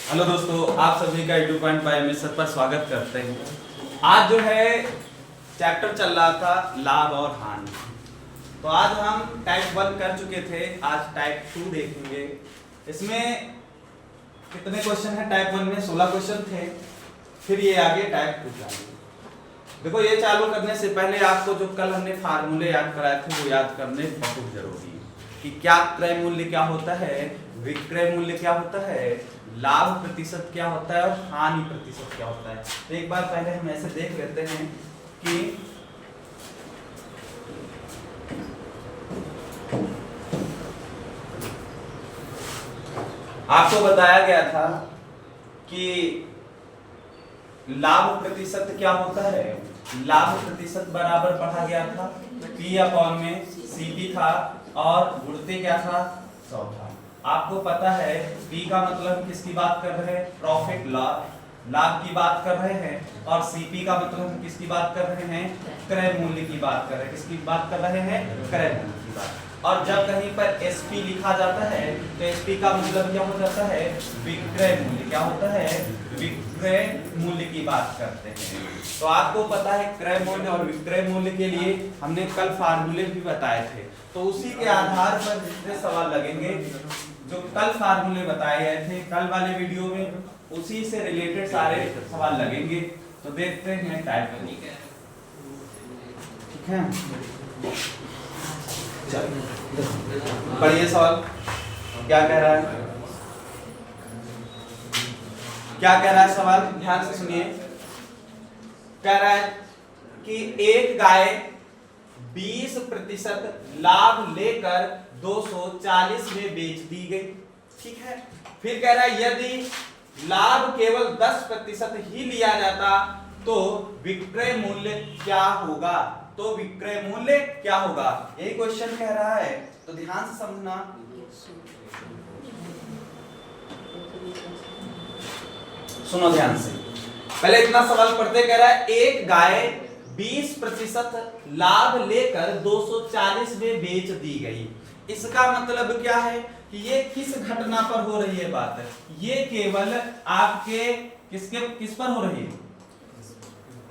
Hello दोस्तों, आप सभी का YouTube.5 पर स्वागत करते हैं। आज जो है चैप्टर चल रहा था लाभ और हानि। तो आज हम टाइप 1 कर चुके थे, आज टाइप 2 देखेंगे। इसमें कितने क्वेश्चन हैं? टाइप 1 में 16 क्वेश्चन थे, फिर ये आगे टाइप 2 जाएंगे। देखो, ये चालू करने से पहले आपको जो कल हमने फार्मूले याद कराए थे वो याद करने बहुत जरूरी है कि क्या क्रय मूल्य क्या होता है, विक्रय मूल्य क्या होता है, लाभ प्रतिशत क्या होता है और हानि प्रतिशत क्या होता है। तो एक बार पहले हम ऐसे देख लेते हैं कि आपको बताया गया था कि लाभ प्रतिशत क्या होता है। लाभ प्रतिशत बराबर पढ़ा गया था P अपॉन में CP था और गुणते क्या था, 100 था। आपको पता है P का मतलब किसकी बात कर रहे हैं, प्रॉफिट लाभ की बात कर रहे हैं, और CP का मतलब किसकी बात कर रहे हैं, क्रय मूल्य की बात कर रहे हैं। किसकी बात कर रहे हैं, क्रय मूल्य की बात। और जब कहीं पर SP लिखा जाता है तो SP का मतलब क्या हो जाता है, विक्रय मूल्य। क्या होता है, विक्रय मूल्य की बात करते हैं। तो आपको पता है क्रय मूल्य और विक्रय मूल्य के लिए हमने कल फार्मूले भी बताए थे। तो उसी के आधार पर जितने सवाल लगेंगे, जो कल फार्मूले बताए गए थे कल वाले वीडियो में, उसी से रिलेटेड सारे सवाल लगेंगे। तो देखते हैं टाइप, ठीक है। चलिए पढ़िए सवाल क्या कह रहा है, क्या कह रहा है सवाल, ध्यान से सुनिए। कह रहा है कि एक गाय 20% लाभ लेकर 240 में बेच दी गई, ठीक है। फिर कह रहा है यदि लाभ केवल 10% ही लिया जाता तो विक्रय मूल्य क्या होगा, तो विक्रय मूल्य क्या होगा, यही क्वेश्चन कह रहा है। तो ध्यान से समझना। सुनो ध्यान से, पहले इतना सवाल पढ़ते। कह रहा है एक गाय 20% लाभ लेकर 240 में बेच दी गई। इसका मतलब क्या है कि ये किस घटना पर हो रही है बात है, ये केवल आपके किस पर हो रही है,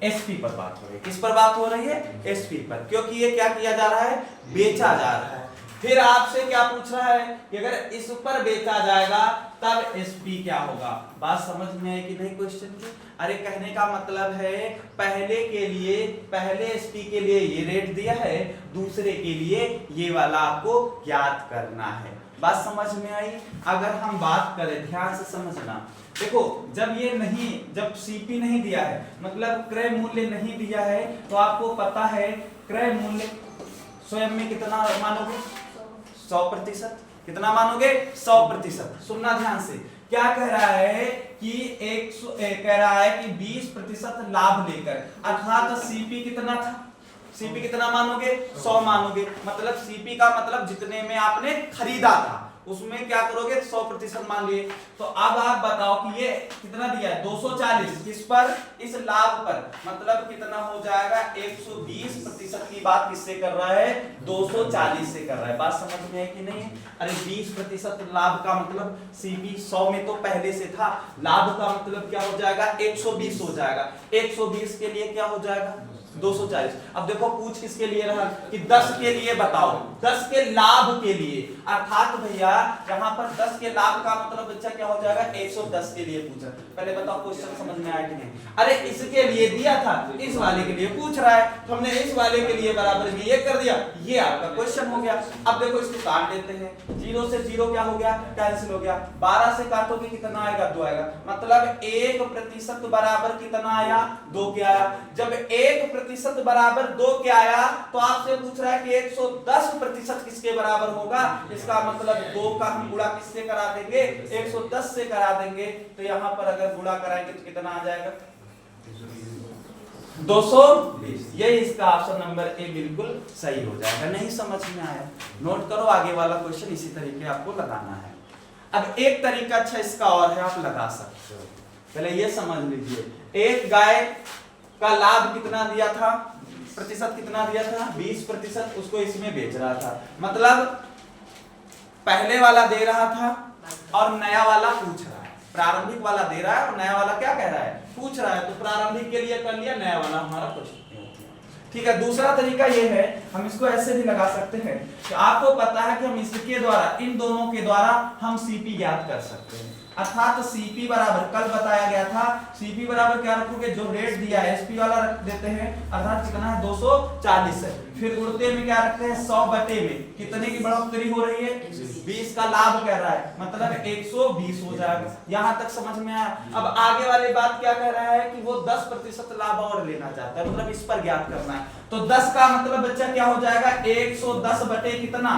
SP पर बात हो रही है। किस पर बात हो रही है, SP पर, क्योंकि ये क्या किया जा रहा है, बेचा जा रहा है। फिर आपसे क्या पूछ रहा है कि अगर इस पर बेचा जाएगा तब SP क्या होगा। बात समझ में है कि नहीं क्वेश्चन की? अरे कहने का मतलब है पहले SP के लिए ये रेट दिया है, दूसरे के लिए ये वाला आपको ज्ञात करना है। बात समझ में आई? अगर हम बात करें, ध्यान से समझना। देखो, जब CP नहीं दिया है, मतलब क्रय मूल्य नहीं दिया है, तो आपको पता है क्रय मूल्य स्वयं में कितना मानोगे, 100%। कितना मानोगे, 100%। सुनना ध्यान से, क्या कह रहा है कि कह रहा है कि 20% लाभ लेकर, अर्थात CP कितना था, CP कितना मानोगे, 100 मानोगे। मतलब CP का मतलब जितने में आपने खरीदा था उसमें क्या करोगे, 100% मान लिए। तो अब आप बताओ कि ये कितना दिया है, 240, किस पर, इस लाभ पर, मतलब कितना हो जाएगा, 120% की बात किससे कर रहा है, 240 से कर रहा है। बात समझ में है कि नहीं? अरे 20% लाभ का मतलब CP 100 में तो पहले से था, लाभ का मतलब क्या हो जाएगा, 120 हो जाएगा। 120 के लिए क्या हो जाएगा, 240। अब देखो पूछ किसके लिए रहा कि 10 के लिए बताओ, 10 के लाभ के लिए, अर्थात भैया यहाँ पर 10 के लाभ का मतलब बच्चा क्या हो जाएगा, 110 के लिए पूछा। पहले बताओ क्वेश्चन समझ में आया कि नहीं? अरे इसके लिए दिया था, इस वाले के लिए पूछ रहा है, तो हमने इस वाले के लिए बराबर में ये कर दिया, ये आपका क्वेश्चन हो गया। अब देखो इसको काट देते हैं, 0 से 0 क्या हो गया, कैंसिल हो गया। 12 से काटोगे कितना आएगा, 2 आएगा। मतलब 1% बराबर कितना आया, 2 के आया। जब 1% बराबर 2 के आया तो आपसे पूछ रहा है कि 110% किसके बराबर होगा। इसका मतलब 2 का हम गुणा किससे करा देंगे, 110 से करा देंगे। तो यहाँ पर अगर गुणा कराएंगे तो कितना आ जाएगा, 220। ये इसका ऑप्शन नंबर ए बिल्कुल सही हो जाएगा। नहीं समझ में आया, नोट करो, आगे वाला क्वेश्चन इसी तरीके आपको लगाना है। अब एक तरीका अच्छा इसका और है, आप लगा सकते हो। पहले ये समझ लीजिए, एक गाय का लाभ कितना दिया था, प्रतिशत कितना दिया था, 20%, उसको इसमें बेच रहा था। मतलब पहले वाला दे रहा था और नया वाला पूछ रहा है। प्रारंभिक वाला दे रहा है और नया वाला क्या कह रहा है, पूछ रहा है। तो प्रारंभिक के लिए कर लिया, नया वाला हमारा क्वेश्चन। ठीक है, दूसरा तरीका ये है, हम इसको ऐसे भी लगा सकते हैं कि आपको पता है कि हम इसके द्वारा, इन दोनों के द्वारा हम सीपी ज्ञात कर सकते हैं। अर्थात सीपी बराबर, कल बताया गया था, सीपी बराबर क्या रखोगे, जो रेट दिया है एसपी वाला रख देते हैं, अर्थात कितना है 240 है। फिर उड़ते में क्या रखते हैं 100 बटे में कितने की बढ़ोतरी हो रही है, 20 का लाभ कह रहा है, मतलब 120 हो जाएगा। यहां तक समझ में आया। अब आगे वाली बात क्या कह रहा है कि वो 10% लाभ और लेना चाहता है, मतलब इस पर ज्ञात करना है। तो 10 का मतलब बच्चा क्या हो जाएगा, 110 बटे कितना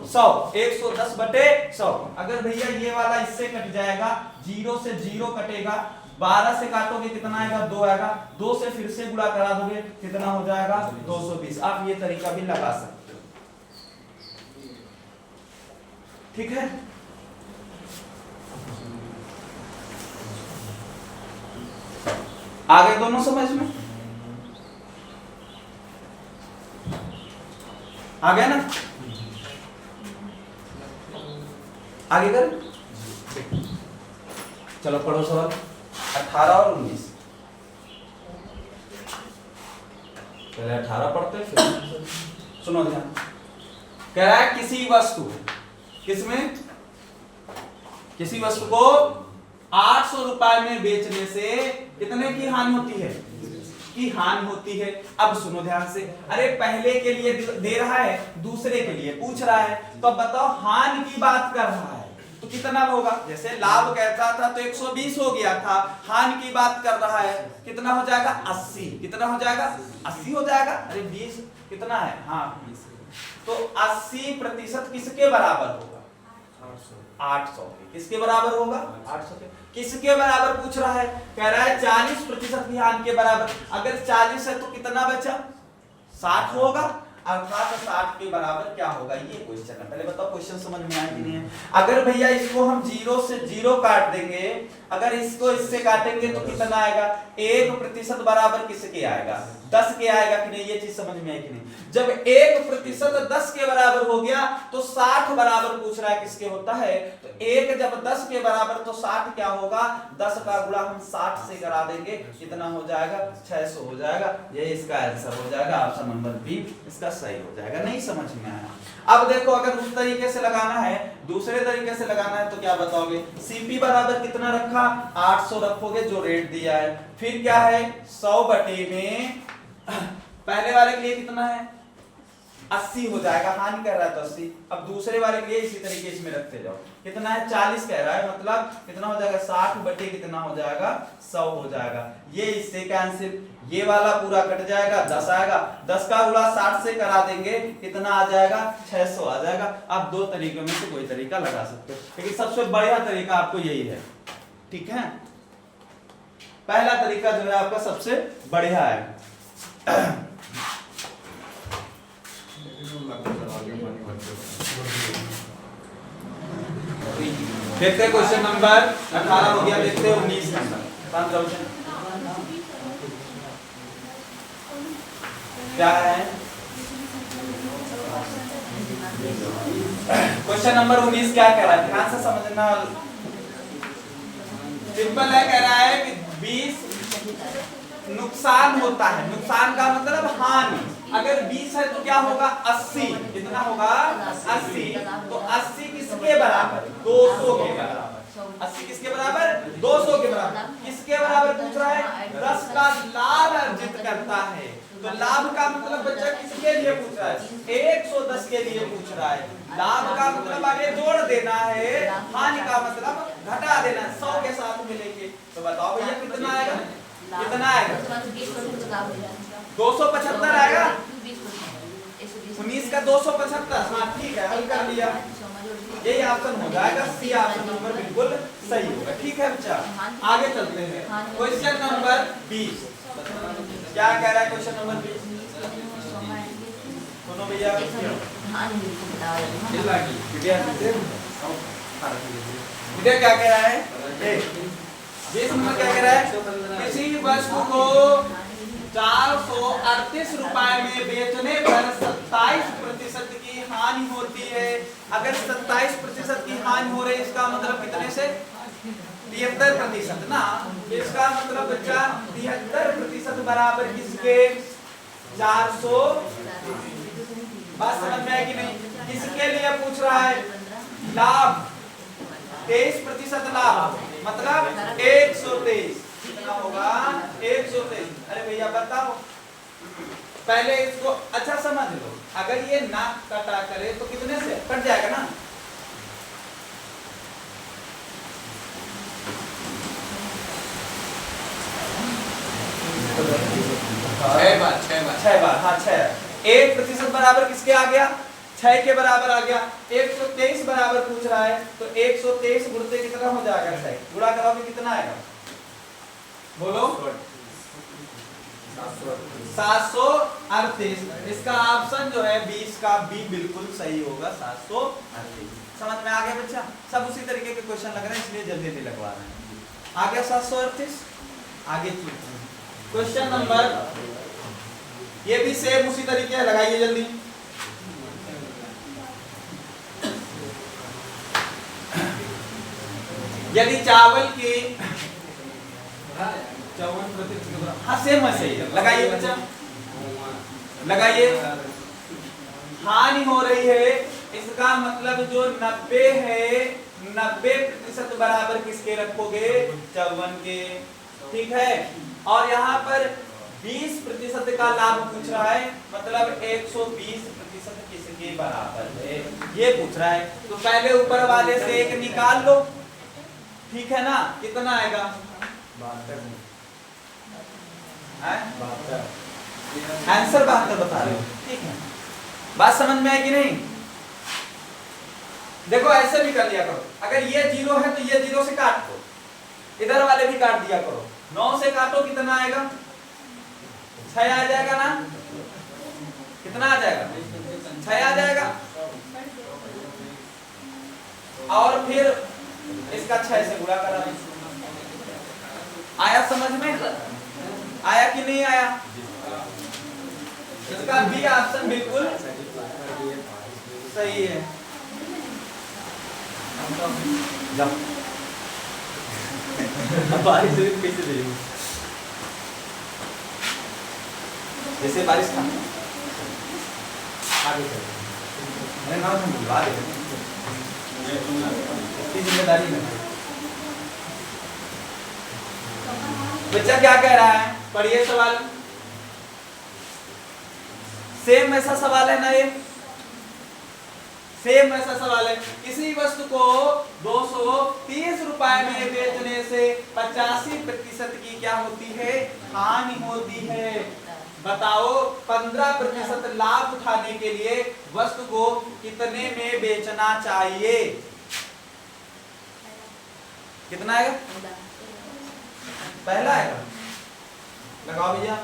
100, 110 बटे 100। अगर भैया ये वाला इससे कट जाएगा, 0 से 0 कटेगा, 12 से काटोगे कितना आएगा 2 आएगा, 2 से फिर से गुणा करा दोगे कितना हो जाएगा 220। आप ये तरीका भी लगा सकते हो। ठीक है, आगे दोनों समझ में आ गया ना। आगे कर, चलो पढ़ो सवाल 18 और 19। पहले 18 पढ़ते फिर सुनो ध्यान। कह रहा है किसी वस्तु, किसमें, किसी वस्तु को 800 रुपए में बेचने से कितने की हानि होती है, की हानि होती है। अब सुनो ध्यान से, अरे पहले के लिए दे रहा है, दूसरे के लिए पूछ रहा है, तो बताओ हानि की बात कर रहा है तो कितना होगा। जैसे लाभ कहता था तो 120 हो गया था, हानि की बात कर रहा है कितना हो जाएगा 80, कितना हो जाएगा 80 हो जाएगा। अरे 20 कितना है, हाँ 20। तो 80% किसके बराबर होगा, 800 के। किसके बराबर होगा, 800 के। किसके बराबर पूछ रहा है, कह रहा है 40% की हानि के बराबर। अगर 40 है तो कितना बचा 60 होगा, अर्थात 60 के बराबर क्या होगा, ये क्वेश्चन है। पहले बताओ क्वेश्चन समझ में आया कि नहीं है। अगर भैया इसको हम 0 से 0 काट देंगे, अगर इसको इससे काटेंगे तो कितना आएगा, 1% बराबर किसके आएगा 10 के आएगा कि नहीं, ये चीज समझ में आई कि नहीं। जब 1% 10 के बराबर हो गया तो 60 बराबर पूछ रहा है किसके होता है, तो 1 जब 10 के बराबर तो 60 क्या होगा, 10 का गुणा हम 60 से करा देंगे कितना हो जाएगा 600 हो जाएगा। ये इसका आंसर हो जाएगा, ऑप्शन नंबर बी इसका सही हो जाएगा। नहीं समझ में आया। अब देखो अगर उस तरीके से लगाना है, दूसरे तरीके से लगाना है तो क्या बताओगे, सीपी बराबर कितना रखा 800 रखोगे जो रेट दिया है, फिर क्या है 100 बटे में पहले वाले के लिए कितना है 80 हो जाएगा, हानि कह रहा है तो 80। अब दूसरे वाले के लिए इसी तरीके इसमें रखते जाओ, कितना है 40 कह रहा है, मतलब कितना हो जाएगा 60 बटे कितना हो जाएगा 100 हो जाएगा। ये इससे कैंसिल, ये वाला पूरा कट जाएगा, 10 आएगा, 10 का गुणा 60 से करा देंगे कितना आ जाएगा 600 आ जाएगा। आप दो तरीकों में से कोई तरीका लगा सकते हो, लेकिन सबसे बढ़िया तरीका आपको यही है। ठीक है, पहला तरीका जो है आपका सबसे बढ़िया है। देखते क्वेश्चन नंबर 18 हो गया, देखते हैं 19 नंबर क्या है। क्वेश्चन नंबर 19 क्या कह रहा है, ध्यान से समझना। सिंपल है, कह रहा है कि 20 नुकसान होता है, नुकसान का मतलब हानि। अगर 20 है तो क्या होगा 80, कितना होगा 80। तो 80 किसके बराबर 200 के बराबर, 80 किसके बराबर 200 के बराबर। किसके बराबर पूछ रहा है, 10 का लाभ अर्जित करता है। तो लाभ का मतलब बच्चा किसके लिए पूछ रहा है 110 के लिए पूछ रहा है। लाभ का मतलब आगे जोड़ देना है, हानि का मतलब घटा देना है, 100 के साथ मिलेंगे। तो बताओ भैया कितना आएगा, कितना आएगा 275 आएगा, 19 का 275। हाँ ठीक है, हल कर लिया, यही ऑप्शन हो जाएगा, सी ऑप्शन नंबर बिल्कुल सही होगा। ठीक है बच्चा, आगे चलते हैं। क्वेश्चन नंबर 20 क्या कह रहा है, क्वेश्चन नंबर 20 सुनो भैया, क्या कह रहा है, 20 नंबर क्या कह रहा है, किसी वस्तु को 438 रुपए में बेचने पर 27% की हानि होती है। अगर 27% की हानि हो रही है, इसका मतलब कितने से 73% ना, इसका मतलब बच्चा 73% बराबर किसके 400। बात समझ में है कि नहीं? किसके लिए पूछ रहा है? लाभ 23% लाभ मतलब 123 कितना होगा 123। अरे भैया बताओ पहले इसको अच्छा समझ लो, अगर ये नाक कटा करे तो कितने से कट जाएगा ना? छह बार हाँ 6। 1% बराबर किसके आ गया? 6 के बराबर आ गया। 123 बराबर पूछ रहा है तो 123 गुणते कितना हो जाएगा? 6 गुणा करोगे कितना आएगा? बोलो 738। इसका ऑप्शन जो है 20 का बी बिल्कुल सही होगा 738। समझ में आ गया बच्चा? सब उसी तरीके के क्वेश्चन लग रहे हैं इसलिए जल्दी जल्दी लगवा रहे हैं। आ गया 738। आगे क्वेश्चन नंबर, ये भी सेम उसी तरीके है, लगाइए जल्दी। यदि चावल की 54%, हाँ सेम है, सही है, लगाइए बच्चा लगाइए। हानि हो रही है, इसका मतलब जो 90 है 90% बराबर किसके रखोगे? 54 के। ठीक है, और यहाँ पर 20% का लाभ पूछ रहा है, मतलब 120% किसके बराबर है ये पूछ रहा है। तो पहले ऊपर वाले से एक निकाल लो, ठीक है ना? कितना आएगा? 72। आंसर 72 बता रहे हो, ठीक है। बात समझ में है कि नहीं? देखो ऐसे भी कर लिया करो, अगर ये 0 है तो ये 0 से काट दो, इधर वाले भी काट दिया करो। 9 से काटो कितना आएगा? 6 आ जाएगा ना? कितना आ जाएगा? 6 आ जाएगा। और फिर इसका 6 से गुणा करा। आया समझ में? आया कि नहीं आया? इसका बी ऑप्शन बिल्कुल सही है। बारिश कैसे दे जैसे बारिश था आगे चल, मैं नाम से बुला दे जिम्मेदारी में। बच्चा क्या कह रहा है? पढ़िए सवाल। सेम ऐसा सवाल है ना, ये सेम ऐसा सवाल है। किसी वस्तु को 230 रुपए में बेचने से 85% की क्या होती है? हानि होती है। बताओ 15% लाभ उठाने के लिए वस्तु को कितने में बेचना चाहिए? कितना आएगा? पहला आएगा, लगाओ भैया।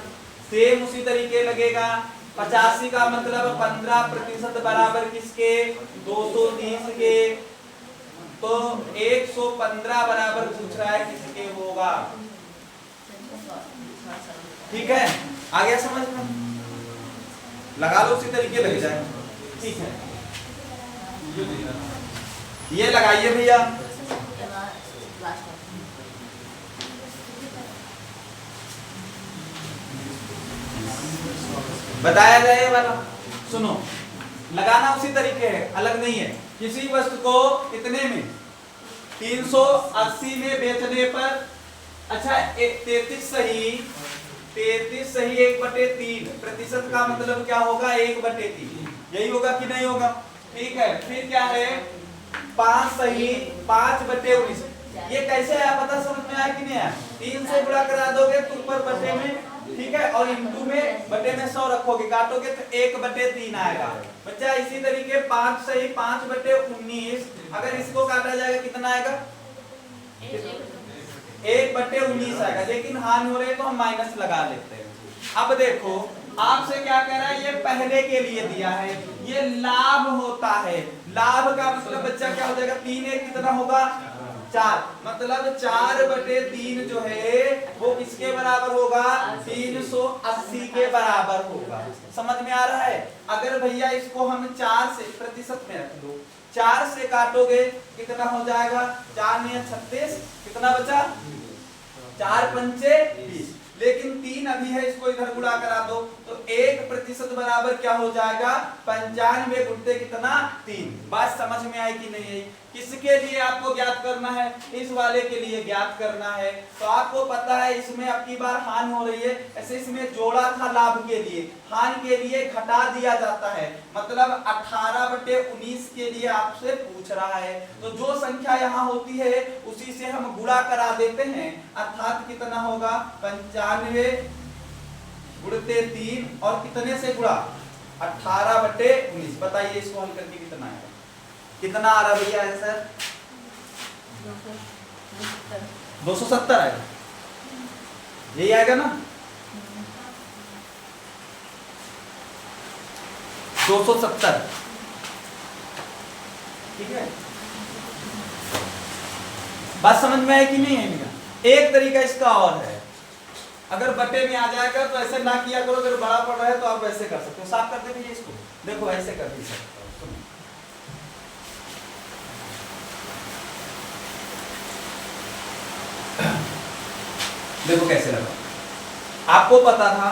सेम उसी तरीके लगेगा। 85 का मतलब 15% बराबर किसके? 230 के। तो 115 बराबर पूछ रहा है किसके होगा? ठीक है, आ गया समझ में? लगा लो उसी तरीके लग जाए। ठीक है, ये लगाइए भैया। बताया जाए वाला, सुनो, लगाना उसी तरीके है, अलग नहीं है। किसी वस्तु को कितने में? 380 में बेचने पर, अच्छा 33 सही 1/3 प्रतिशत का मतलब क्या होगा? 1/3, यही होगा कि नहीं होगा? ठीक है, फिर क्या है? 5 सही 5/19। ये कैसे आया पता समझ में आया कि नहीं आया? 3 से गुणा करा दोगे तो ऊपर बटे में, ठीक है, और इंटू में बटे में 100 रखोगे, काटोगे तो 1/3 आएगा। बच्चा इसी तरीके 5 सही 5/19, अगर इसको काटा जाएगा कितना आएगा? 1/19 आएगा। लेकिन हानि हो रही है तो हम माइनस लगा लेते हैं। अब देखो आपसे क्या कह रहा है? ये पहले के लिए दिया है, ये लाभ होता है। लाभ का मतलब बच्चा क्या हो जाएगा? 3 1 कितना होगा? 4, मतलब 4/3 जो है वो किसके बराबर होगा? 380 के बराबर होगा। समझ में आ रहा है? अगर भैया इसको हम 4 से प्रतिशत में रख लो, 4 से काटोगे कितना हो जाएगा, 4 में 36, कितना बचा, 4 पंचे 20, लेकिन 3 अभी है, इसको इधर गुणा करा दो तो 1% बराबर क्या हो जाएगा, 95 गुणते कितना 3। बात समझ में आई कि नहीं आई? किसके लिए आपको ज्ञात करना है, इस वाले के लिए ज्ञात करना है। तो आपको पता है इसमें अब की बार हानि हो रही है, ऐसे इसमें जोड़ा था लाभ के लिए, हानि के लिए घटा दिया जाता है, मतलब 18/19 के लिए आपसे पूछ रहा है। तो जो संख्या यहाँ होती है उसी से हम गुणा करा देते हैं, अर्थात कितना होगा, 95 गुणते 3 और कितने से गुणा, 18/19। बताइए इसको हल करके कितना है, कितना आ रहा भैया आंसर, 270 आएगा, यही आएगा ना, 270, ठीक है। बात समझ में आई कि नहीं है भैया? एक तरीका इसका और है, अगर बटे में आ जाएगा तो ऐसे ना किया करो, अगर बड़ा पड़ रहा है तो आप वैसे कर सकते हो। साफ कर दे भैया इसको, देखो ऐसे कर भी सकते हो। देखो कैसे लगा, आपको पता था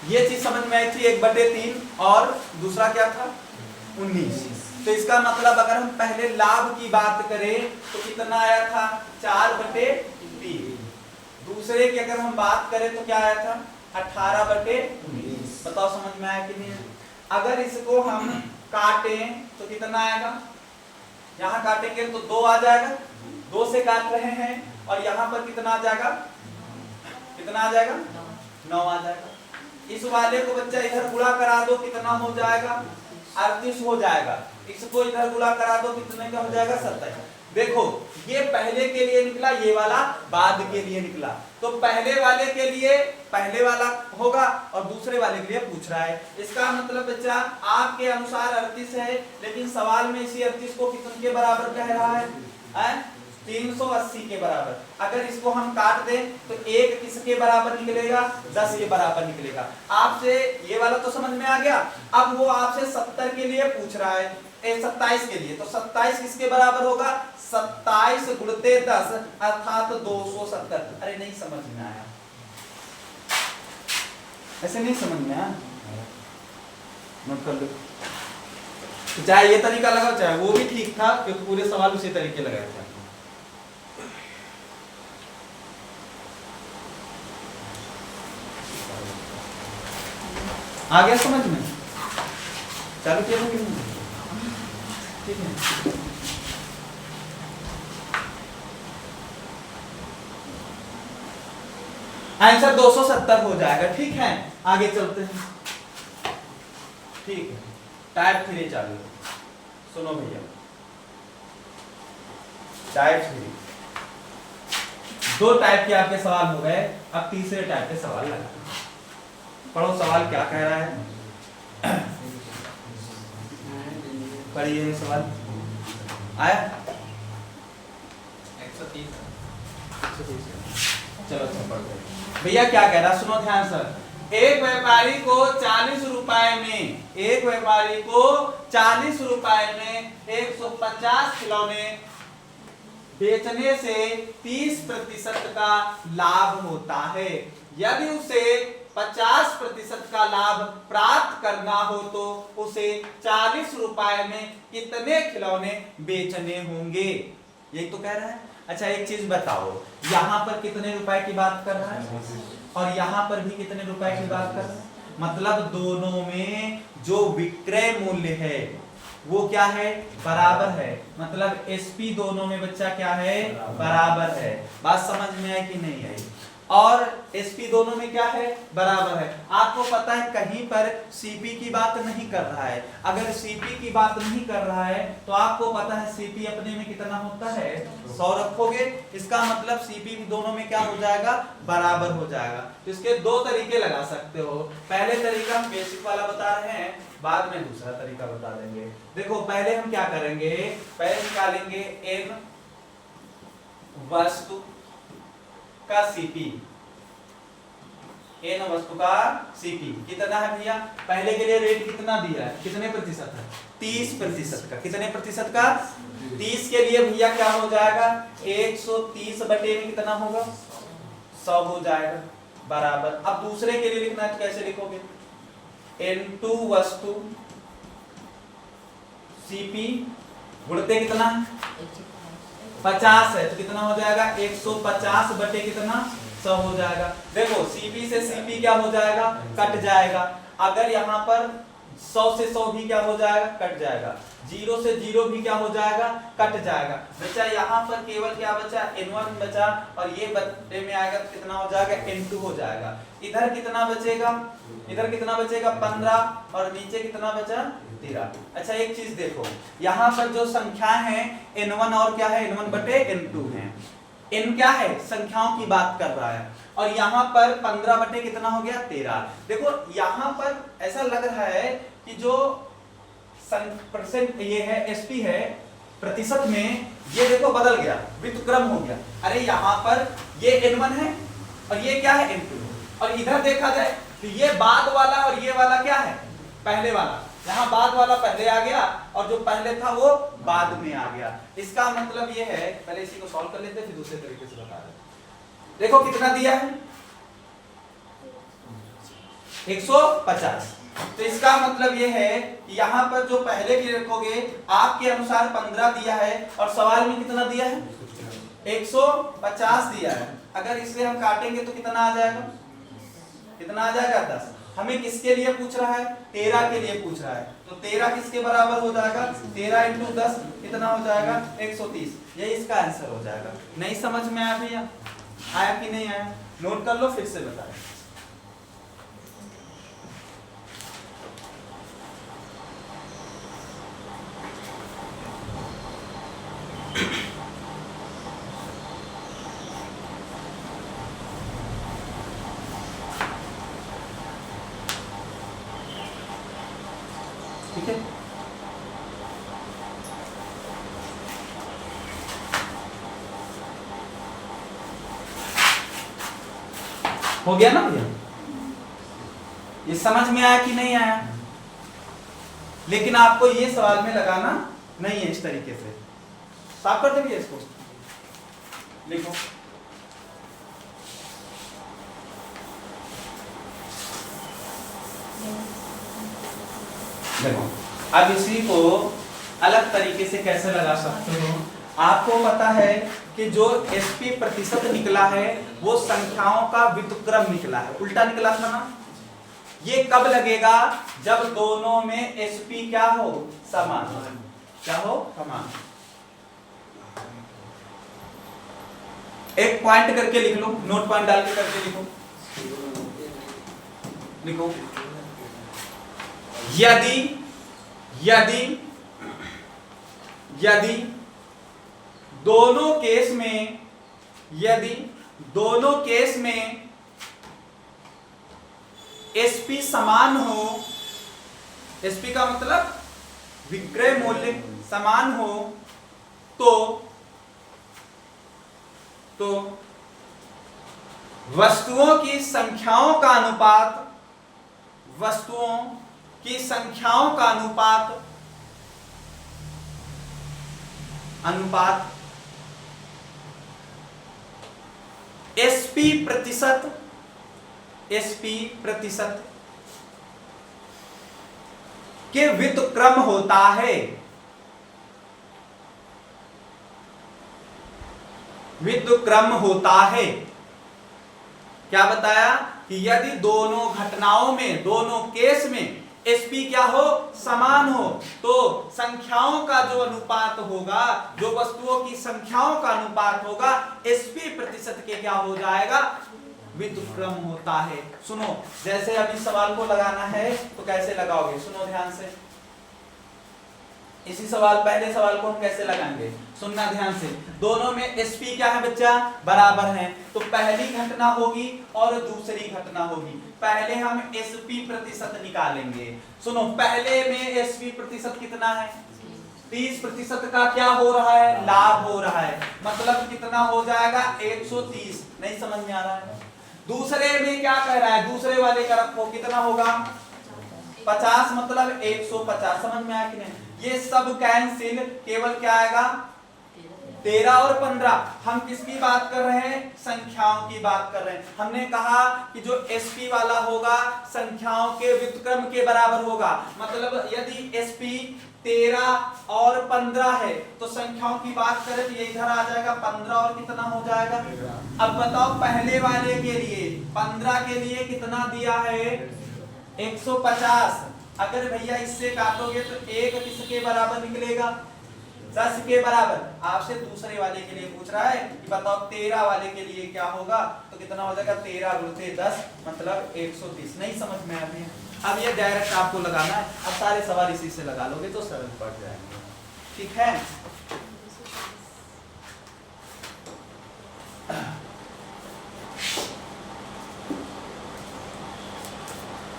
ये चीज समझ में आई थी, 1/3 और दूसरा क्या था 19। तो इसका मतलब अगर हम पहले लाभ की बात करें तो कितना आया था, 4/3। दूसरे की अगर हम बात करें तो क्या आया था, 18/19। बताओ समझ में आया कि नहीं? अगर इसको हम काटें तो कितना आएगा, यहाँ काटेंगे तो 2 आ जाएगा, 2 से काट रहे हैं, और यहाँ पर कितना आ जाएगा, कितना आ जाएगा, 9 आ जाएगा। इस वाले को बच्चा इधर गुणा करा दो, कितना हो जाएगा, 38 हो जाएगा। इसको इधर गुणा करा दो, कितने का हो जाएगा, 27। देखो ये पहले के लिए निकला, ये वाला बाद के लिए निकला। तो पहले वाले के लिए पहले वाला होगा और दूसरे वाले के लिए पूछ रहा है। इसका मतलब बच्चा आपके अनुसार 38 है, लेकिन सवाल में इसी 38 को कितने के बराबर कह रहा है, 380 के बराबर। अगर इसको हम काट दें तो 1 किसके बराबर निकलेगा, 10 के बराबर निकलेगा। आपसे ये वाला तो समझ में आ गया। अब वो आपसे 70 के लिए पूछ रहा है, 27 के लिए, तो 27 किसके बराबर होगा, 27 गुणते 10 अर्थात 270। अरे नहीं समझ में आया, ऐसे नहीं समझ में आया, नोट कर लो। चाहे ये तरीका लगाओ चाहे वो भी ठीक था, क्योंकि पूरे सवाल उसी तरीके लगाए थे। आ गया समझ में, चालू किया था कि नहीं, ठीक है। आंसर 270 हो जाएगा, ठीक है। आगे चलते हैं, ठीक है। टाइप 3 चालू, सुनो भैया, टाइप 3 2 टाइप के आपके सवाल हो गए, अब तीसरे टाइप के सवाल लगा। पढ़ो सवाल क्या कह रहा है, पढ़िए सवाल आया 130। चलो पढ़ते भैया क्या कह रहा, सुनो ध्यान से। एक व्यापारी को 40 रुपए में, एक व्यापारी को 40 रुपए में 150 खिलौने बेचने से 30% का लाभ होता है। यदि उसे 50% का लाभ प्राप्त करना हो तो उसे 40 रुपए में कितने खिलौने बेचने होंगे, यही तो कह रहा है। अच्छा एक चीज बताओ, यहाँ पर कितने रुपए की बात कर रहा है और यहाँ पर भी कितने रुपए की बात कर रहा है, मतलब दोनों में जो विक्रय मूल्य है वो क्या है, बराबर है। मतलब एसपी दोनों में बच्चा क्या है, बराबर है। बात समझ में आई कि नहीं आई? और एसपी दोनों में क्या है, बराबर है। आपको पता है कहीं पर सीपी की बात नहीं कर रहा है। अगर सीपी की बात नहीं कर रहा है तो आपको पता है सीपी अपने में कितना होता है, 100 रखोगे, इसका मतलब सीपी दोनों में क्या हो जाएगा, बराबर हो जाएगा। तो इसके 2 तरीके लगा सकते हो। पहले तरीका हम बेसिक वाला बता रहे हैं, बाद में दूसरा तरीका बता देंगे। देखो पहले हम क्या करेंगे, पहले निकालेंगे एम वस्तु का सीपी, n वस्तु का Cp कितना है भैया? पहले के लिए रेट कितना दिया है, कितने प्रतिशत है? 30% का। कितने प्रतिशत का? 30 के लिए भैया क्या हो जाएगा? 130 बटे में कितना होगा? 100 हो जाएगा बराबर। अब दूसरे के लिए लिखना है तो कैसे लिखोगे? n2 वस्तु Cp गुणते कितना? 50 है तो कितना हो जाएगा? 150 बटे कितना? 100 हो जाएगा। देखो Cp से Cp क्या हो जाएगा? कट जाएगा। अगर यहाँ पर 100 से 100 भी क्या हो जाएगा? कट जाएगा। 0 से 0 भी क्या हो जाएगा? कट जाएगा। बचा यहाँ पर केवल क्या बचा? n1 बचा और ये बटे में आएगा तो कितना हो जाएगा? n2 हो जाएगा। इधर कितना बचेगा? इधर कितना बचेगा? 15 और नीचे कितना बचा? 13। अच्छा एक चीज देखो, यहाँ पर जो संख्या है n1 और क्या है? n1 बटे n2 है। n क्या है? संख्याओं की बात कर रहा है और यहाँ पर 15 बटे कितना हो गया? 13। देखो यहाँ पर ऐसा लग रहा है कि जो परसेंट ये है एसपी है प्रतिशत में, ये देखो बदल गया, व्युत्क्रम हो गया। अरे यहाँ पर ये n1 है और ये क्या है? n2। और इधर देखा जाए तो ये बाद वाला और ये वाला क्या है? पहले वाला। यहाँ बाद वाला पहले आ गया और जो पहले था वो बाद में आ गया। इसका मतलब ये है, पहले इसी को सॉल्व कर लेते हैं फिर दूसरे तरीके से बता रहे। देखो कितना दिया है? 150। तो इसका मतलब ये है कि यहाँ पर जो पहले की रखोगे आपके अनुसार 15 दिया है और सवाल में कितना दिया है? 150 दिया है। अगर इसे हम काटेंगे तो कितना आ जाएगा? कितना आ जाएगा? 10। हमें किसके लिए पूछ रहा है? 13 के लिए पूछ रहा है। तो 13 किसके बराबर हो जाएगा? 13 इंटू 10 कितना हो जाएगा? 130। यही इसका आंसर हो जाएगा। नहीं समझ में आया भैया? आया कि नहीं आया? नोट कर लो फिर से बताएं। ठीक है, हो गया ना भैया? ये समझ में आया कि नहीं आया? लेकिन आपको ये सवाल में लगाना नहीं है इस तरीके से। साफ कर देंगे इसको, लिखो। देखो अब इसी को अलग तरीके से कैसे लगा सकते हो? आपको पता है कि जो एसपी प्रतिशत निकला है वो संख्याओं का व्युत्क्रम निकला है, उल्टा निकला था ना। ये कब लगेगा? जब दोनों में एसपी क्या हो? समान। क्या हो? समान। एक पॉइंट करके लिख लो, नोट पॉइंट डाल के करके लिखो। लिखो यदि यदि यदि दोनों केस में, यदि दोनों केस में एसपी समान हो, एसपी का मतलब विक्रय मूल्य समान हो, तो वस्तुओं की संख्याओं का अनुपात, वस्तुओं की संख्याओं का अनुपात एसपी प्रतिशत के व्युत्क्रम होता है। व्युत्क्रम होता है। क्या बताया? कि यदि दोनों घटनाओं में, दोनों केस में एसपी क्या हो? समान हो, तो संख्याओं का जो अनुपात होगा, जो वस्तुओं की संख्याओं का अनुपात होगा, एसपी प्रतिशत के क्या हो जाएगा? व्युत्क्रम होता है। सुनो, जैसे अभी सवाल को लगाना है तो कैसे लगाओगे? सुनो ध्यान से। इसी सवाल, पहले सवाल को हम कैसे लगाएंगे? सुनना ध्यान से। दोनों में एसपी क्या है बच्चा? बराबर है। तो पहली घटना होगी और दूसरी घटना होगी। पहले हम एसपी प्रतिशत निकालेंगे। सुनो, पहले में एसपी प्रतिशत कितना है? 30% का क्या हो रहा है? लाभ हो रहा है। मतलब कितना हो जाएगा? 130। नहीं समझ में आ रहा है? दूसरे में क्या कह रहा है, दूसरे वाले का रखो, कितना होगा 50, मतलब 150। समझ में आया कि नहीं? ये सब कैंसिल, केवल क्या आएगा 13 और 15। हम किसकी बात कर रहे हैं, संख्याओं की बात कर रहे हैं। हमने कहा कि जो एसपी वाला होगा संख्याओं के व्युत्क्रम के बराबर होगा, मतलब यदि एसपी 13 और 15 है तो संख्याओं की बात करें तो ये इधर आ जाएगा 15 और कितना हो जाएगा। अब बताओ पहले वाले के लिए 15 के लिए कितना दिया है 150। अगर भैया इससे काटोगे तो एक किसके बराबर निकलेगा 10 के बराबर। आपसे दूसरे वाले के लिए पूछ रहा है कि बताओ 13 वाले के लिए क्या होगा, तो कितना हो जाएगा 13 गुणित 10 मतलब 130। नहीं समझ में आ रही है? अब ये डायरेक्ट आपको लगाना है, अब सारे सवाल इसी से लगा लोगे तो सरल पड़ जाएंगे। ठीक है,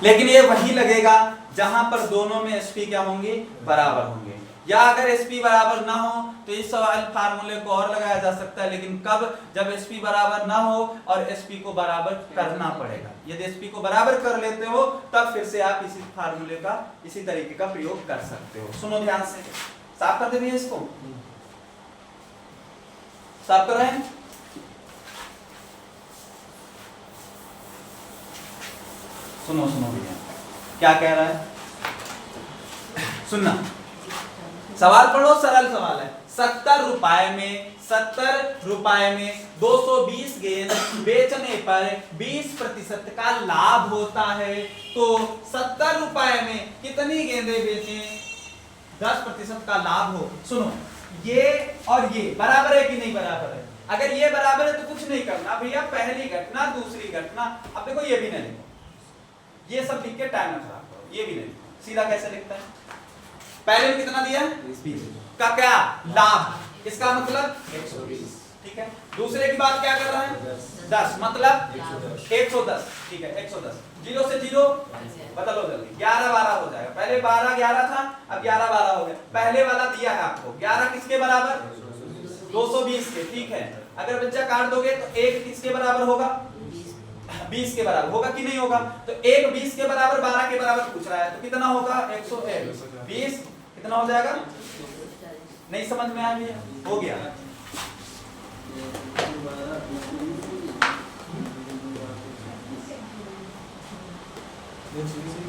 लेकिन ये वही लगेगा जहां पर दोनों में एसपी क्या होंगे, बराबर होंगे। या अगर एसपी बराबर ना हो तो इस सवाल फार्मूले को और लगाया जा सकता है, लेकिन कब, जब एसपी बराबर ना हो और एसपी को बराबर करना पड़ेगा। यदि एसपी को बराबर कर लेते हो तब फिर से आप इसी फार्मूले का, इसी तरीके का प्रयोग कर सकते हो। सुनो ध्यान से, साफ कर देंगे इसको, साफ कर रहे हैं। सुनो सुनो भैया क्या कह रहा है, सुनना, सवाल पढ़ो, सरल सवाल है। 70 रुपए में 220 गेंद बेचने पर 20% का लाभ होता है, तो 70 रुपए में कितनी गेंदें बेचें 10% का लाभ हो। सुनो, ये और ये बराबर है कि नहीं बराबर है? अगर ये बराबर है तो कुछ नहीं करना भैया, पहली घटना दूसरी घटना। अब देखो ये भी नहीं लिखो, ये सब लिख के टाइम खराब करो, ये भी नहीं, सीधा कैसे लिखता है? पहले में कितना दिया 20 का क्या लाभ, इसका मतलब 120। ठीक है, दूसरे की बात क्या कर रहा है 10 मतलब 110। ठीक है 110, 0 से 0 बदलो जल्दी, 11 12 हो जाएगा। पहले 12 11 था, अब 11 12 हो गया। पहले वाला दिया है आपको 11 किसके बराबर 220 के। ठीक है, अगर बच्चा काट दोगे तो 1 किसके बराबर होगा 20 के बराबर होगा कि नहीं होगा? तो 1 20 के बराबर 12 के बराबर पूछ रहा है, तो कितना होगा 120 कितना हो जाएगा? नहीं समझ में आ गया? हो गया।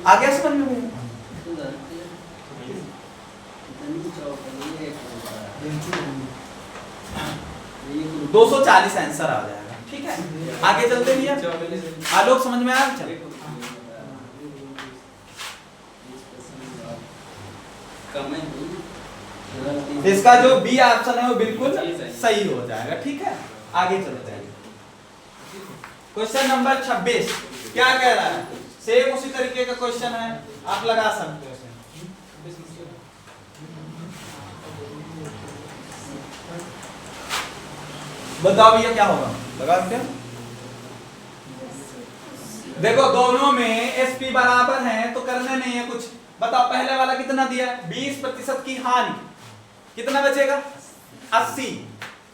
आ गया समझ में? 240 आंसर आ जाएगा। ठीक है, आगे चलते हैं। आलोक समझ में आया? चलिए, इसका जो बी ऑप्शन है वो बिल्कुल सही हो जाएगा। ठीक है, आगे चलते हैं। क्वेश्चन नंबर 26 क्या कह रहा है? सेम उसी तरीके का क्वेश्चन है, आप लगा सकते हो। बताओ भैया क्या होगा, लगा सकते हो? देखो दोनों में एसपी बराबर हैं तो करने नहीं है कुछ। बताओ पहले वाला कितना दिया है 20% की हानि, कितना बचेगा 80।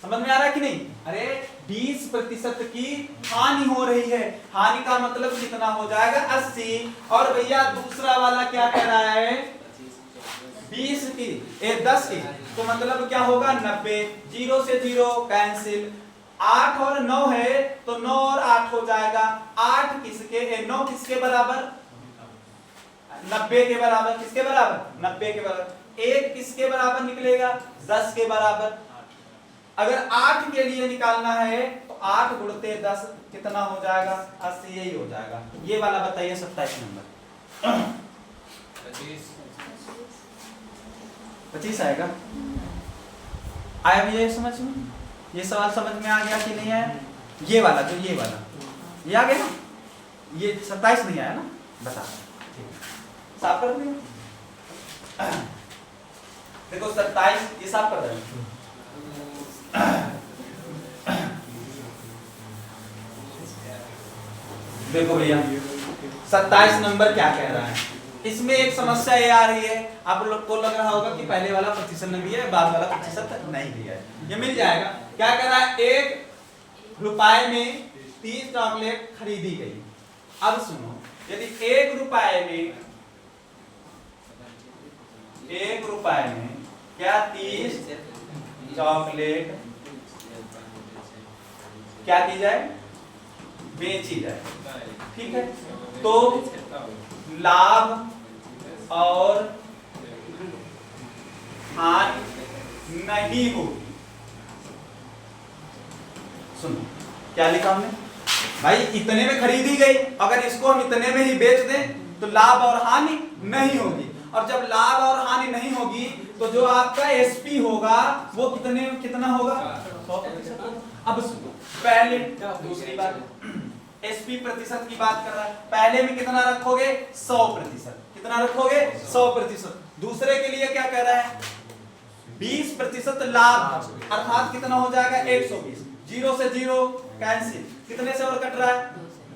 समझ में आ रहा है कि नहीं? अरे 20% की हानि हो रही है, हानि का मतलब कितना हो जाएगा 80। और भैया दूसरा वाला क्या कह रहा है 20 की 10 की, तो मतलब क्या होगा 90। 0 से 0 कैंसिल, 8 और 9 है तो 9 और 8 हो जाएगा। 8 किसके 9 किसके बराबर 90 के बराबर। किसके बराबर 90 के बराबर। 1 किसके बराबर निकलेगा 10 के बराबर। अगर 8 के लिए निकालना है तो 8 गुणते 10 कितना हो जाएगा 80, यही हो जाएगा। ये वाला बताइए 27 नंबर 25 आएगा। आया भी ये समझ में? ये सवाल समझ में आ गया कि नहीं आया? ये वाला जो ये वाला ये आ गया, ये 27 नहीं आया ना, बता साफ कर दिया। देखो 27 ये साफ कर रहे हैं। देखो भैया 27 नंबर क्या कह रहा है, इसमें एक समस्या ये आ रही है, आप लोग को लग रहा होगा कि पहले वाला प्रतिशत नहीं दिया है, बाद वाला प्रतिशत नहीं दिया है। ये मिल जाएगा। क्या कह रहा है 1 रुपए में 30 चॉकलेट खरीदी गई। अब सुनो, यदि 1 रुपए में क्या 30 चॉकलेट क्या की जाए, बेची जाए, ठीक है, तो लाभ और हानि नहीं होगी। सुनो क्या लिखा हमने भाई, इतने में खरीदी गई, अगर इसको हम इतने में ही बेच दें तो लाभ और हानि नहीं होगी, और जब लाभ और हानि नहीं होगी तो जो आपका एसपी होगा वो कितना होगा, 100%। अब सुनो, पहले दूसरी बात एसपी प्रतिशत की बात कर रहा है, पहले में कितना रखोगे, 100%, कितना रखोगे, 100%। दूसरे के लिए क्या कह रहा है, 20% लाभ, अर्थात कितना हो जाएगा, 120। 0 से 0 कैंसिल, कितने से और कट रहा है,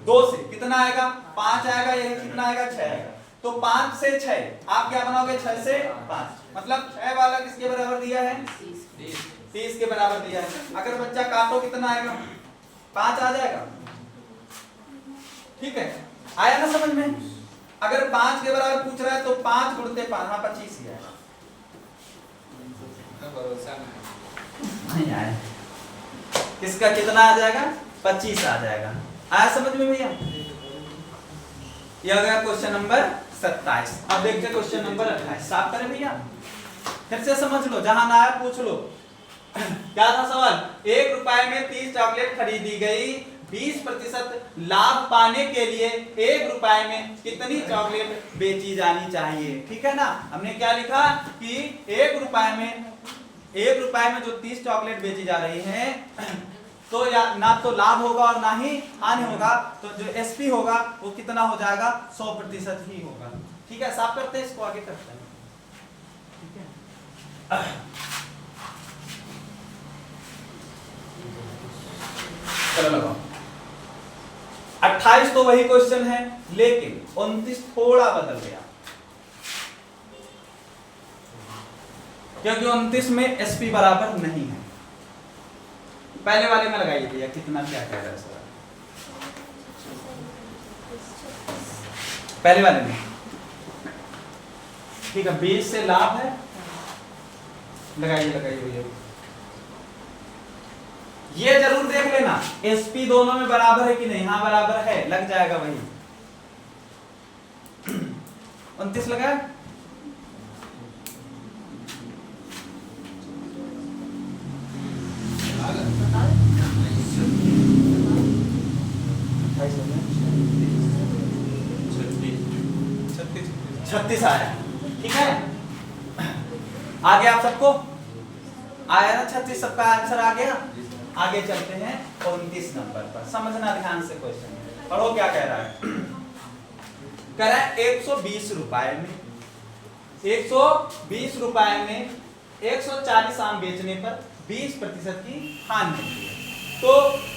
2 से, कितना आएगा, 5 आएगा, यही कितना आएगा, 6 आएगा। तो 5 से 6 आप क्या बनाओगे, 6 से 5, मतलब 6 वाला किसके बराबर दिया है, 30 के बराबर दिया है। अगर बच्चा काटो कितना आएगा, 5 आ जाएगा, ठीक है, आया ना समझ में। अगर 5 के बराबर पूछ रहा है तो 5 गुणते 5, हाँ 25 ही आएगा, नहीं आया, किसका कितना आ जाएगा, 25 आ जाएगा। आया समझ में भैया। ये हो गया क्वेश्चन नंबर 27। अब देखते हैं क्वेश्चन नंबर 28, साफ करें भैया, फिर से समझ लो, जहां ना आया पूछ लो। क्या था सवाल, 1 रुपए में 30 चॉकलेट खरीदी गई, 20% लाभ पाने के लिए 1 रुपए में कितनी चॉकलेट बेची जानी चाहिए, ठीक है ना। हमने क्या लिखा कि 1 रुपए में जो 30 चॉकलेट बेची जा रही है तो या ना तो लाभ होगा और ना ही हानि होगा, तो जो एसपी होगा वो कितना हो जाएगा, 100% ही होगा, ठीक है। साफ करते हैं, इसको आगे करते हैं, ठीक है। चलो लगाओ, 28 तो वही क्वेश्चन है, लेकिन 29 थोड़ा बदल गया, क्योंकि 29 में एसपी बराबर नहीं है। पहले वाले में लगाइए भैया, कितना क्या कह रहा है सर, पहले वाले में, ठीक है, 20 से लाभ है, लगाइए भैया। ये जरूर देख लेना एसपी दोनों में बराबर है कि नहीं, हाँ बराबर है, लग जाएगा वही। 29 लगा, छत्तीस आया, ठीक है। आगे आप सबको आया ना 36, सबका आंसर आ गया। आगे चलते हैं 29 नंबर पर, समझना ध्यान से क्वेश्चन, पढ़ो क्या कह रहा है। कह रहा है 120 रुपए में 140 आम बेचने पर 20% की हानि होती है, तो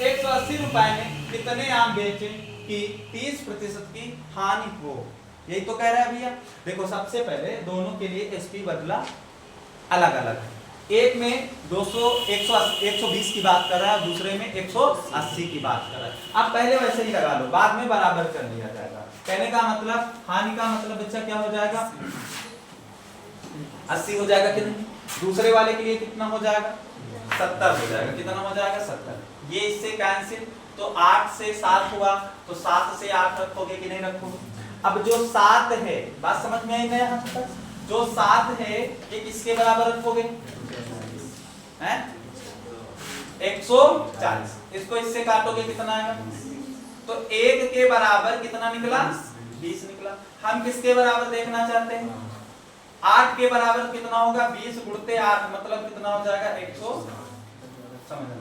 180 रुपए में कितने आम बेचें कि 30% की हानि हो, यही तो कह रहा है भैया। देखो सबसे पहले दोनों के लिए एसपी बदला अलग अलग है, एक में 120 की बात कर रहा है, दूसरे में 180 की बात कर रहा है। अब पहले वैसे ही लगा लो, बाद में बराबर कर लिया जाएगा। कहने का मतलब, हानि का मतलब बच्चा क्या हो जाएगा, 80 हो जाएगा कि नहीं। दूसरे वाले के लिए कितना हो जाएगा, 70 हो जाएगा, कितना हो जाएगा 70। ये इससे कैंसिल, तो 8 से 7 हुआ, तो 7 से 8 रखोगे कि नहीं रखोगे। अब जो 7 है, बात समझ में आई ना यहाँ तक, जो 7 है ये किसके बराबर रखोगे, 140, इसको इससे काटोगे कितना आएगा, तो 1 के बराबर कितना निकला, 20 निकला। हम किसके बराबर देखना चाहते हैं, 8 के बराबर कितना होगा, 20 गुणते 8 मतलब कितना हो जाएगा 100, समझना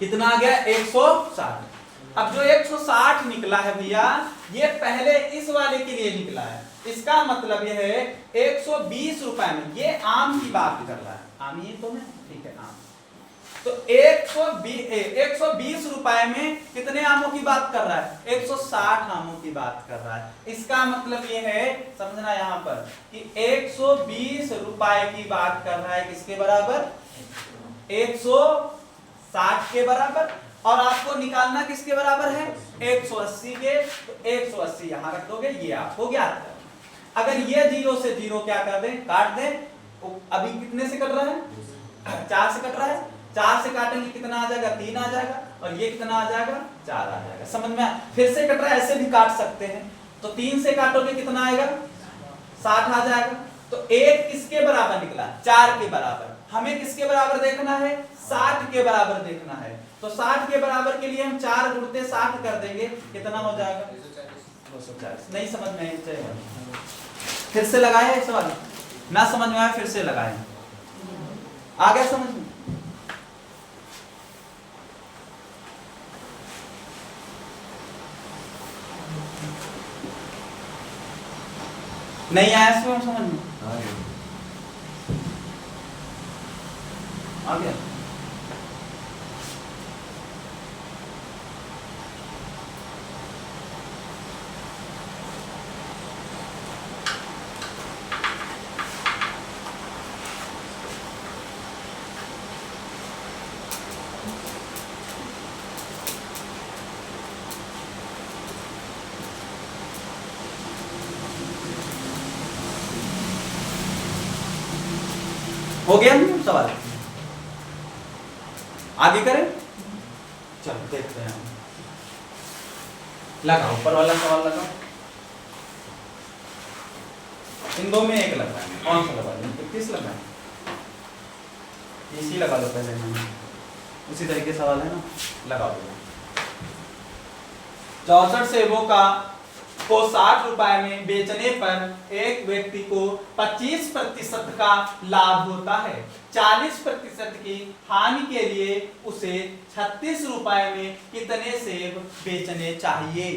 कितना आ गया 160। अब जो 160 निकला है भैया, ये पहले इस वाले के लिए निकला है, इसका मतलब ये है 120 रुपए में, ये आम की बात कर रहा है, आम ये तो है, ठीक है आम, तो 120 रुपए में कितने आमों की बात कर रहा है, 160 आमों की बात कर रहा है। इसका मतलब ये है, समझना यहाँ पर कि 120 रुपए की बात कर रहा है, किसके बराबर, 160 के बराबर, और आपको निकालना किसके बराबर है 180 के, तो 180 यहां रख दोगे, ये आपको ज्ञात करना। अगर ये 0 से 0 क्या कर दें, काट दें, तो अभी कितने से कट रहा है 4 से कट रहा है, 4 से काटेंगे कितना आ जाएगा 3 आ जाएगा, और ये कितना आ जाएगा 4 आ जाएगा। समझ में फिर से कट रहा है, ऐसे भी काट सकते हैं, तो 3 से काटोगे कितना आएगा 60 आ जाएगा। तो 1 किसके बराबर निकला 4 के बराबर, हमें किसके बराबर देखना है 60 के बराबर देखना है। तो 60 के बराबर के लिए हम 4 गुणते 60 कर देंगे, कितना हो जाएगा 240। नहीं समझ में आया फिर से लगाए सवाल, ना समझ में आया फिर से लगाए, आ गया समझ में। नहीं आया समझ में, आ गया। हो गया नहीं सवाल, आगे करें, चलो देखते हैं। लगाओ ऊपर वाला सवाल लगाओ, इन दो में एक लगा है, कौन सा लगा है, किस लगा है, इसी लगा लो पहले, मैंने उसी तरीके सवाल है ना, लगाओ। 64 सेबों को 60 रुपए में बेचने पर एक व्यक्ति को 25% का लाभ होता है, 40% की हानि के लिए उसे 36 रुपए में कितने सेब बेचने चाहिए,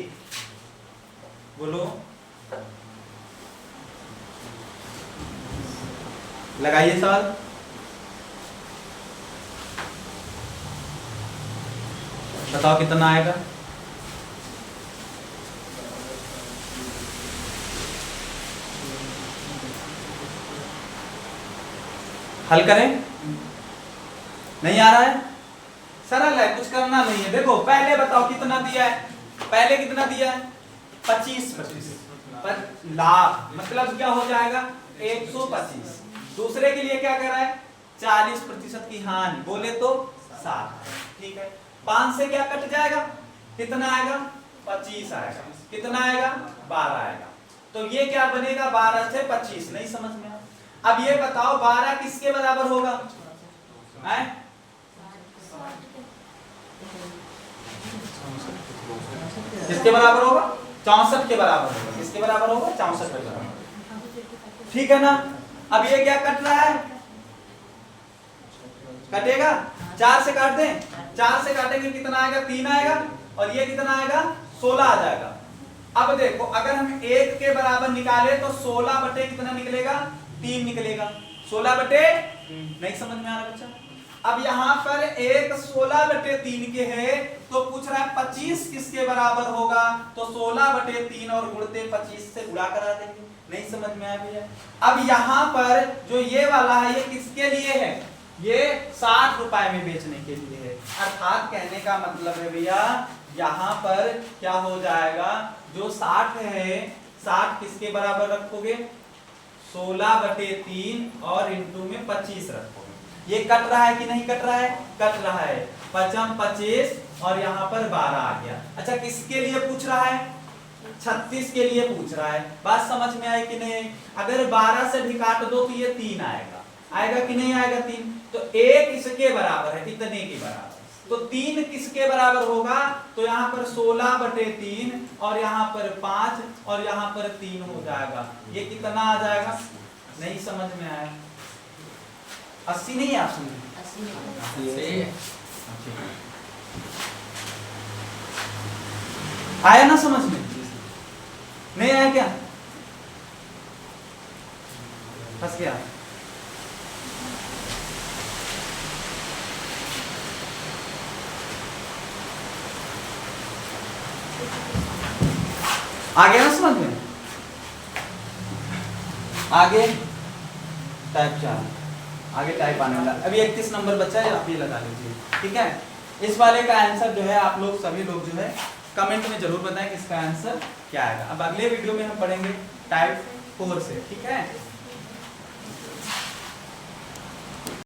बोलो। लगाइए सवाल। बताओ कितना आएगा। हल करें, नहीं आ रहा है, सरल है, कुछ करना नहीं है। देखो पहले बताओ कितना दिया है, पहले कितना दिया है 25% पर लाभ, मतलब क्या हो जाएगा 125। दूसरे के लिए क्या कर रहा है 40% की हानि, बोले तो 60, ठीक है। 5 से क्या कट जाएगा, कितना आएगा 25 आएगा, कितना आएगा 12 आएगा, तो ये क्या बनेगा 12 से 25। नहीं समझ में। अब ये बताओ 12 किसके बराबर होगा, है? किसके बराबर होगा 64 के बराबर होगा, किसके बराबर होगा 64 के बराबर, ठीक है ना। अब ये क्या कट रहा है, कटेगा, 4 से काट दें, 4 से काटेंगे कितना आएगा 3 आएगा, और ये कितना आएगा 16 आ जाएगा। अब देखो अगर हम 1 के बराबर निकाले तो 16 बटे कितना निकलेगा 3 निकलेगा, 16 बटे, नहीं समझ में आ रहा बच्चा। अब यहाँ पर एक 16 बटे 3 के है, तो पूछ रहा है 25 किसके बराबर होगा, तो 16 बटे 3 और गुणते 25 से गुणा करा देंगे। नहीं समझ में आया भैया। अब यहाँ पर जो ये वाला है ये किसके लिए है, ये 60 रुपए में बेचने के लिए है, अर्थात कहने का मतलब है भैया यहाँ पर क्या हो जाएगा, जो 60 है 60 किसके बराबर रखोगे 16 बटे 3 और इंटू में 25 रखोगे। ये कट रहा है कि नहीं कट रहा है, कट रहा है, 55 25 और यहाँ पर 12 आ गया। अच्छा किसके लिए पूछ रहा है 36 के लिए पूछ रहा है, बात समझ में आई कि नहीं। अगर 12 से भी काट दो तो ये 3 आएगा, आएगा कि नहीं आएगा 3, तो 1 इसके बराबर है, कितने के बराबर, तो 3 किसके बराबर होगा, तो यहाँ पर 16 बटे 3 और यहाँ पर 5 और यहाँ पर 3 हो जाएगा, ये कितना आ जाएगा। नहीं समझ में आया, 80 नहीं है, आप सुनिए आया ना समझ में, नहीं आया क्या, फंस गया। आ गया ना समझ में। आगे टाइप 4, आगे टाइप आने वाला, अभी 31 नंबर बचा है, आप ये लगा लीजिए, ठीक है। इस वाले का आंसर जो है आप लोग सभी लोग जो है कमेंट में जरूर बताएं कि इसका आंसर क्या आएगा। अब अगले वीडियो में हम पढ़ेंगे टाइप 4 से, ठीक है।